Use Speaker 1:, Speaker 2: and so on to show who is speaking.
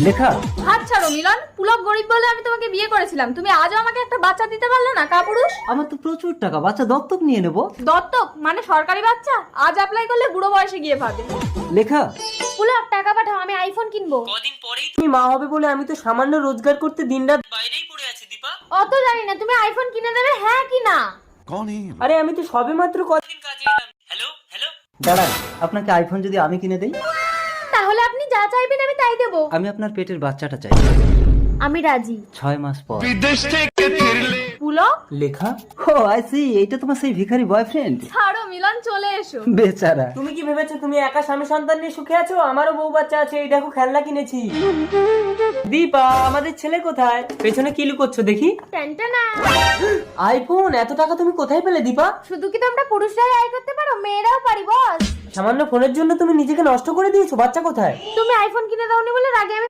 Speaker 1: লেখা।
Speaker 2: হাত ছাড়ো মিলন, পুলক গরিব বলে আমি তোমাকে বিয়ে করেছিলাম, তুমি আজও আমাকে একটা বাচ্চা দিতে পারলে না কাপুরুষ।
Speaker 1: আমার তো প্রচুর টাকা, বাচ্চা দত্তক নিয়ে নেব।
Speaker 2: দত্তক মানে সরকারি বাচ্চা? আজ অ্যাপ্লাই করলে বুড়ো বয়সে গিয়ে পাবে।
Speaker 1: লেখা।
Speaker 2: পুলক টাকা পাঠাও, আমি আইফোন কিনবো।
Speaker 3: কদিন পরেই তুমি মা হবে বলে আমি তো সামান্য রোজগার করতে দিনরাত বাইরেই পড়ে আছি দীপা।
Speaker 2: অত জানি না, তুমি আইফোন কিনে দেবে হ্যাঁ কি না?
Speaker 3: আরে আমি তো সবেমাত্র কদিন কাজে এলাম। হ্যালো হ্যালো
Speaker 1: দাঁড়ান, আপনাকে আইফোন যদি আমি কিনে দেই?
Speaker 2: তাহলে আপনি যা চাইবেন আমি তাই দেবো।
Speaker 1: আমি আপনার পেটের বাচ্চাটা চাই,
Speaker 2: আমি রাজি।
Speaker 1: 6 মাস পর।
Speaker 2: পুলক
Speaker 1: লেখা। ও আই সি, এইটা তোমার সেই ভিখারি বয়ফ্রেন্ড।
Speaker 2: ছাড়ো মিলন, চলে এসো।
Speaker 1: বেচারা।
Speaker 3: তুমি কি ভেবেছো তুমি একা স্বামী সন্তান নিয়ে সুখে আছো? আমারও বউ বাচ্চা আছে, এই দেখো খেলনা কিনেছি। দীপা আমাদের ছেলে কোথায়? পেছনে কি লুকোচ্ছো দেখি?
Speaker 2: টেনটেনা।
Speaker 3: আইফোন এত টাকা তুমি কোথায় পেলে দীপা?
Speaker 2: শুধু কি তোমরা পুরুষরাই আয় করতে পারো, মেয়েরাও পারি বস।
Speaker 3: সামান্য ফোনের জন্য তুমি নিজেকে নষ্ট করে দিয়েছো। বাচ্চা কোথায়?
Speaker 2: তুমি আইফোন কিনে দাওনি বলে রাগে আমি